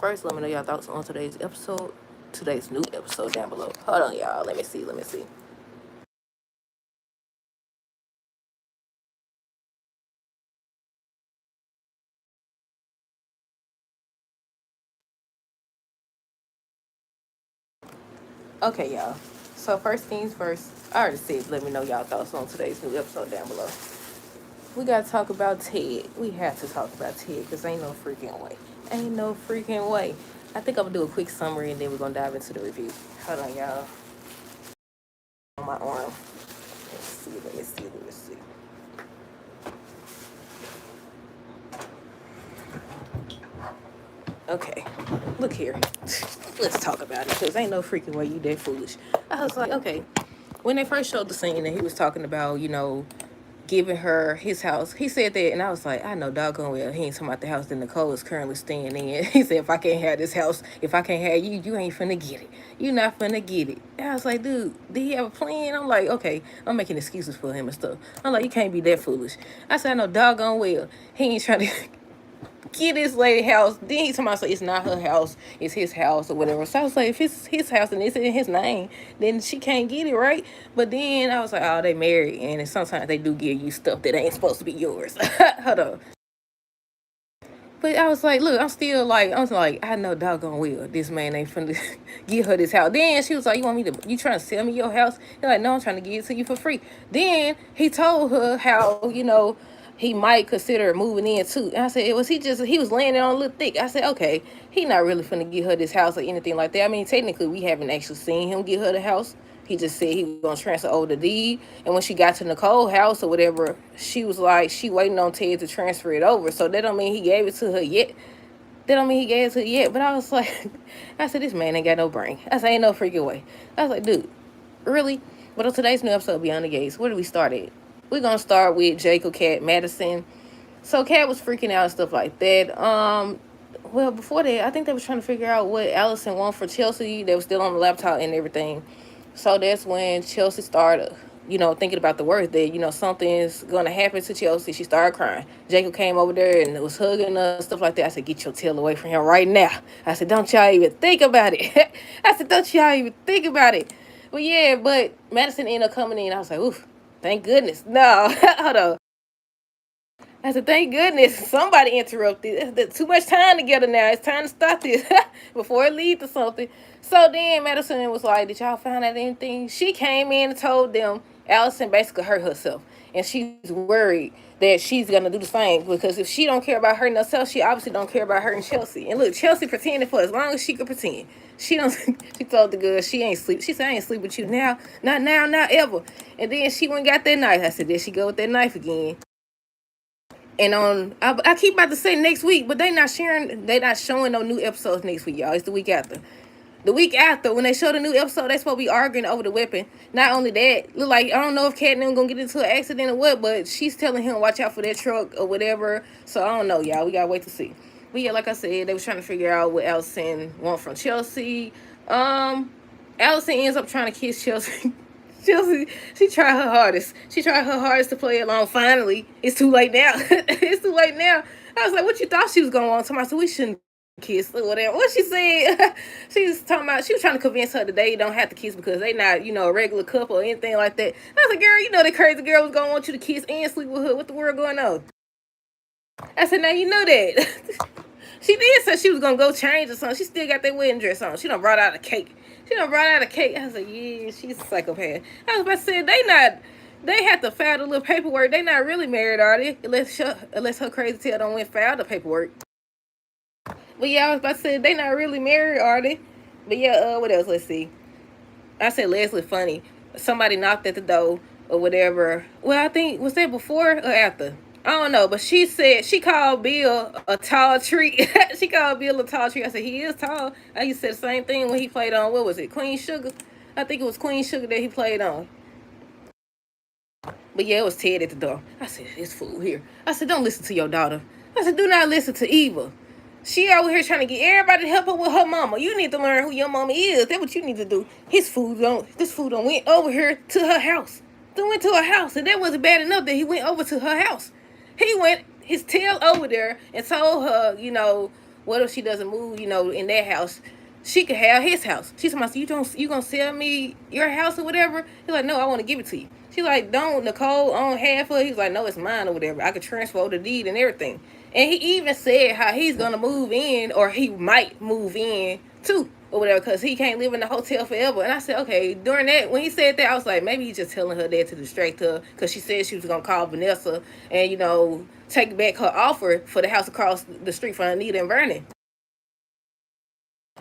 First, let me know y'all thoughts on today's episode, today's new episode down below. Hold on, y'all. Let me see. Okay, y'all. So first things first, I already said let me know y'all thoughts on today's new episode down below. We gotta talk about Ted. We have to talk about Ted because ain't no freaking way. Ain't no freaking way. I think I'm gonna do a quick summary and then we're gonna dive into the review. Hold on, y'all. On my arm. Let me see. Okay, look here. Let's talk about it because ain't no freaking way you that foolish. I was like, okay. When they first showed the scene and he was talking about, giving her his house, he said that, and I was like, I know doggone well he ain't talking about the house that Nicole is currently staying in. He said, if I can't have this house, if I can't have you, you ain't finna get it. You not finna get it. And I was like, dude, did he have a plan? I'm like, okay, I'm making excuses for him and stuff. I'm like, you can't be that foolish. I said, I know doggone well he ain't trying to get this lady house. Then he told me, so it's not her house, it's his house or whatever. So I was like, if it's his house and it's in his name, then she can't get it, right? But then I was like, oh, they married, and sometimes they do give you stuff that ain't supposed to be yours. Hold on. But I was like, look, I was like, I know doggone well this man ain't finna give her this house. Then she was like, you trying to sell me your house? He's like, no, I'm trying to give it to you for free. Then he told her how, he might consider moving in too. And I said, he was laying it on a little thick. I said, okay, he not really finna give her this house or anything like that. I mean, technically, we haven't actually seen him give her the house. He just said he was gonna transfer over the deed. And when she got to Nicole's house or whatever, she was like, she waiting on Ted to transfer it over. So that don't mean he gave it to her yet. That don't mean he gave it to her yet. But I was like, I said, this man ain't got no brain. I said, ain't no freaking way. I was like, dude, really? But on today's new episode, Beyond the Gates, where do we start at? We're gonna start with Jacob, Cat, Madison. So Cat was freaking out and stuff like that. Well, before that, I think they was trying to figure out what Allison wanted for Chelsea. They was still on the laptop and everything. So that's when Chelsea started, thinking about the worst that, something's going to happen to Chelsea. She started crying. Jacob came over there and was hugging her, stuff like that. I said, get your tail away from him right now. I said, don't y'all even think about it. I said, don't y'all even think about it. Well, yeah, but Madison ended up coming in. I was like, oof, thank goodness. No, hold on. I said, thank goodness somebody interrupted. There's too much time together now. It's time to stop this before it leads to something. So then Madison was like, did y'all find out anything? She came in and told them Allison basically hurt herself. And she's worried that she's going to do the same. Because if she don't care about hurting herself, she obviously don't care about hurting Chelsea. And look, Chelsea pretended for as long as she could pretend. She don't. She told the girl she ain't sleep. She said, I ain't sleep with you now. Not now, not ever. And then she went and got that knife. I said, there she go with that knife again. And I keep about to say next week, but they not showing no new episodes next week, y'all. It's the week after. The week after, when they show the new episode, they supposed to be arguing over the weapon. Not only that, look like I don't know if Kat and them gonna get into an accident or what, but she's telling him watch out for that truck or whatever. So I don't know, y'all. We gotta wait to see. But yeah, like I said, they was trying to figure out what Allison want from Chelsea. Allison ends up trying to kiss Chelsea. Chelsea, she tried her hardest. She tried her hardest to play along. Finally, it's too late now. It's too late now. I was like, what you thought she was going on? Somebody said, we shouldn't kiss or whatever. What she said? She was talking about, she was trying to convince her that they don't have to kiss because they not, a regular couple or anything like that. I was like, girl, that crazy girl was going to want you to kiss and sleep with her. What the world going on? I said, now you know that. She did say she was going to go change or something. She still got that wedding dress on. She done brought out a cake. I was like, yeah, she's a psychopath. I was about to say, they have to file the little paperwork. They not really married, are they? Unless her crazy tail don't went file the paperwork. But yeah, I was about to say, they not really married, are they? But yeah, what else? Let's see. I said Leslie funny. Somebody knocked at the door or whatever. Well, I think, was that before or after? I don't know, but she said she called Bill a tall tree. She called Bill a tall tree. I said he is tall. I used to say the same thing when he played on, what was it, Queen Sugar? I think it was Queen Sugar that he played on. But yeah, it was Ted at the door. I said, this fool here. I said, don't listen to your daughter. I said, do not listen to Eva. She over here trying to get everybody to help her with her mama. You need to learn who your mama is. That's what you need to do. This fool don't went over here to her house. Went to her house, and that wasn't bad enough that he went over to her house. He went his tail over there and told her, what if she doesn't move, in that house? She could have his house. She's like, you gonna sell me your house or whatever? He's like, no, I want to give it to you. She's like, don't Nicole own half of it? He's like, no, it's mine or whatever. I could transfer the deed and everything. And he even said how he's gonna move in, or he might move in too, or whatever, because he can't live in the hotel forever. And I said, okay, during that, when he said that, I was like, maybe he's just telling her that to distract her, because she said she was gonna call Vanessa and, take back her offer for the house across the street from Anita and Vernon.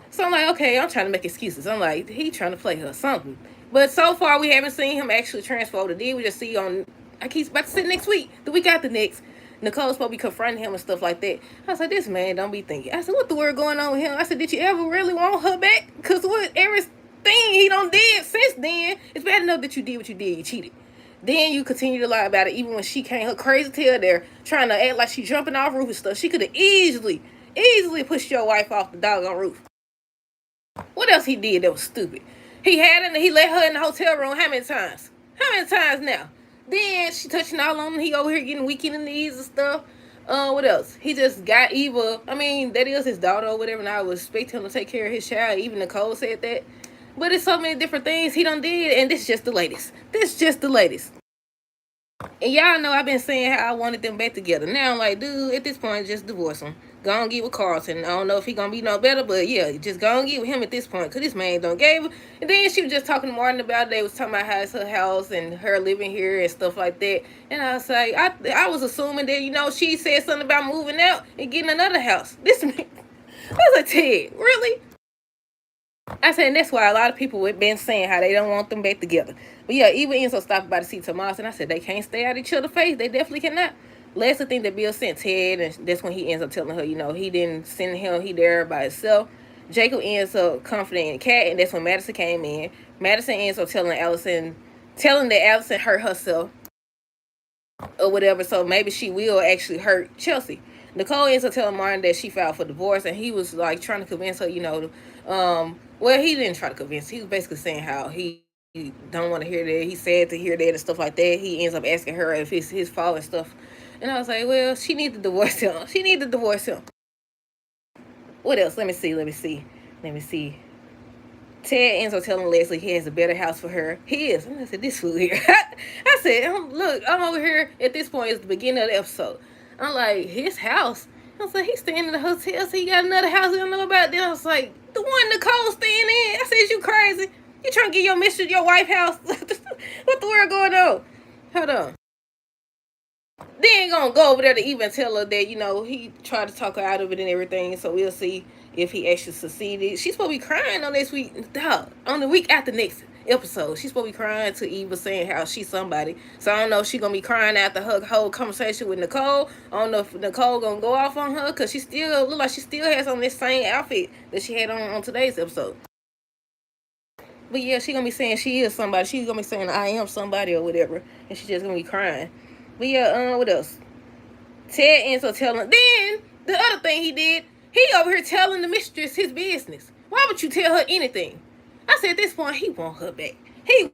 So I'm like, okay, I'm trying to make excuses. I'm like, he trying to play her something. But so far, we haven't seen him actually transfer the deal. We just see on, I keep about to say next week, the week after next, Nicole's supposed to be confronting him and stuff like that. I was like, this man don't be thinking. I said, what the word going on with him? I said, did you ever really want her back? Because what everything he done did since then, it's bad enough that you did what you did. You cheated. Then you continue to lie about it, even when she came her crazy tail there, trying to act like she jumping off roof and stuff. She could have easily pushed your wife off the doggone roof. What else he did that was stupid? He let her in the hotel room how many times? How many times now? Then she touching all on him. He over here getting weak in the knees and stuff. What else? He just got Eva. I mean, that is his daughter or whatever, and I would expect him to take care of his child. Even Nicole said that. But it's so many different things he done did, and this is just the latest. And y'all know I've been saying how I wanted them back together. Now I'm like, dude, at this point, just divorce him. Go on get with Carlton. I don't know if he gonna be no better, but yeah, just go on get with him at this point, because this man don't gave her. And then she was just talking to Martin about it. They was talking about how it's her house and her living here and stuff like that. And I was like, I was assuming that, she said something about moving out and getting another house. This man, I was like, Ted, really? I said, and that's why a lot of people have been saying how they don't want them back together. But yeah, Eva Enzo stopped by to see Tomas, and I said, they can't stay out of each other's face. They definitely cannot. Last thing that Bill sent Ted, and that's when he ends up telling her, he didn't send him, he there by himself. Jacob ends up comforting the cat, and that's when Madison came in. Madison ends up telling that Allison hurt herself or whatever, so maybe she will actually hurt Chelsea. Nicole ends up telling Martin that she filed for divorce, and he was like trying to convince her, well, he didn't try to convince. He was basically saying how he don't want to hear that. He's sad to hear that and stuff like that. He ends up asking her if it's his fault and stuff. And I was like, well, she needs to divorce him. What else? Let me see. Ted ends up telling Leslie he has a better house for her. He is. And I said, this fool here. I said, look, I'm over here at this point. It's the beginning of the episode. I'm like, his house? I was like, he's staying in the hotel, so he got another house he don't know about. Then I was like, the one Nicole's staying in? I said, is you crazy? You trying to get your mistress your wife house? What the world going on? Hold on. Then gonna go over there to even tell her that, he tried to talk her out of it and everything. So we'll see if he actually succeeded. She's supposed to be crying on this week, on the week after next episode. She's supposed to be crying to Eva, saying how she's somebody. So I don't know if she's gonna be crying after her whole conversation with Nicole. I don't know if Nicole gonna go off on her, because she still look like she still has on this same outfit that she had on today's episode. But yeah, she gonna be saying she is somebody. She's gonna be saying I am somebody or whatever, and she's just gonna be crying. But yeah, what else? Ted ends up telling. Then the other thing he did, he over here telling the mistress his business. Why would you tell her anything? I said at this point he want her back. He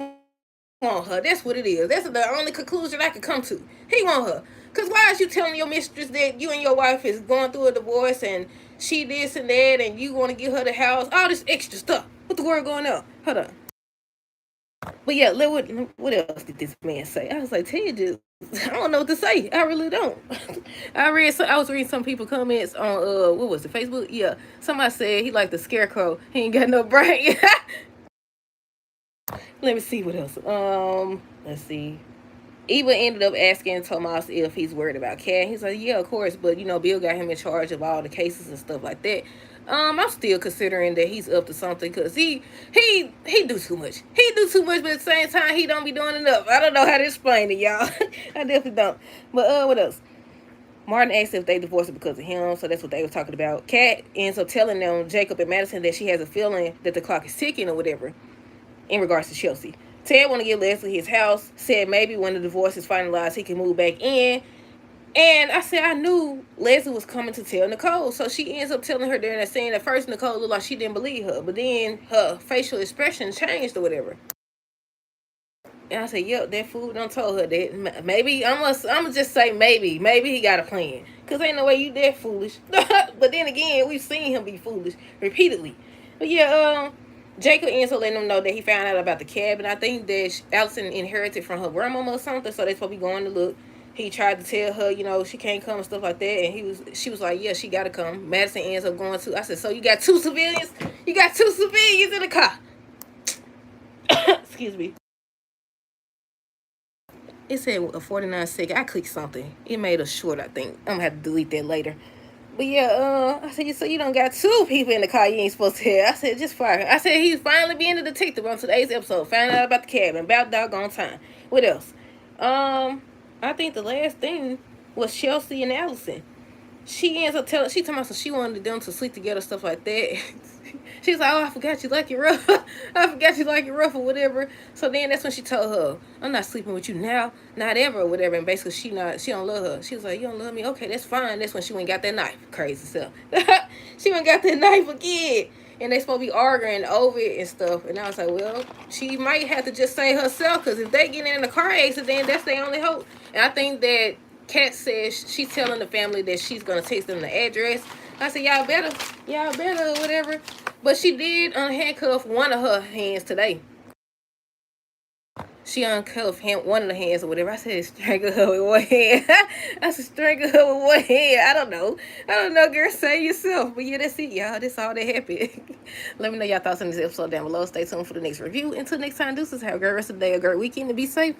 want her. That's what it is. That's the only conclusion I could come to. He want her. Cause why is you telling your mistress that you and your wife is going through a divorce and she this and that and you want to give her the house? All this extra stuff. What the word going on? Hold on. But yeah, what else did this man say? I was like, Ted just, I don't know what to say. I really don't. I was reading some people comments on what was it, Facebook? Yeah, somebody said he like the scarecrow. He ain't got no brain. Let me see what else. Let's see. Eva ended up asking Tomas if he's worried about Kat. He's like, yeah, of course, but Bill got him in charge of all the cases and stuff like that. I'm still considering that he's up to something, because he do too much. He do too much, but at the same time, he don't be doing enough. I don't know how to explain it, y'all. I definitely don't. But what else? Martin asked if they divorced because of him, so that's what they were talking about. Kat ends up telling them, Jacob and Madison, that she has a feeling that the clock is ticking or whatever in regards to Chelsea. Ted want to give Leslie his house, said maybe when the divorce is finalized, he can move back in. And I said I knew Leslie was coming to tell Nicole. So she ends up telling her during that scene. At first, Nicole looked like she didn't believe her. But then her facial expression changed or whatever. And I said, yep, that fool done told her that. Maybe, I'm gonna just say maybe. Maybe he got a plan. Because ain't no way you that foolish. But then again, we've seen him be foolish repeatedly. But yeah, Jacob ends up letting them know that he found out about the cabin. I think that Allison inherited from her grandmama or something, so they supposed to be going to look. He tried to tell her, she can't come and stuff like that, and she was like, yeah, she gotta come. Madison ends up going to. I said, so you got two civilians? You got two civilians in the car. Excuse me. It said a 49-second. I clicked something. It made a short, I think. I'm gonna have to delete that later. But yeah, I said, so you don't got two people in the car you ain't supposed to have. I said, just fire. I said, he's finally being a detective on today's episode. Found out about the cabin. About doggone time. What else? I think the last thing was Chelsea and Allison. She ends up she told me she wanted them to sleep together, stuff like that. She's like, oh, I forgot you like it rough. I forgot you like it rough or whatever. So then that's when she told her, I'm not sleeping with you now, not ever or whatever. And basically she don't love her. She was like, you don't love me? Okay, that's fine. That's when she went and got that knife. Crazy self. She went and got that knife again. And they supposed to be arguing over it and stuff. And I was like, well, she might have to just say herself, because if they get in a car accident, that's their only hope. And I think that Kat says she's telling the family that she's gonna text them the address. I said, y'all better, or whatever. But she did unhandcuff one of her hands today. She uncuffed one of the hands or whatever. I said, strangle her with one hand. I said, strangle her with one hand. I don't know, girl. Say yourself. But yeah, that's it, y'all. That's all that happened. Let me know y'all thoughts on this episode down below. Stay tuned for the next review. Until next time, deuces. Have a great rest of the day, a great weekend, and be safe.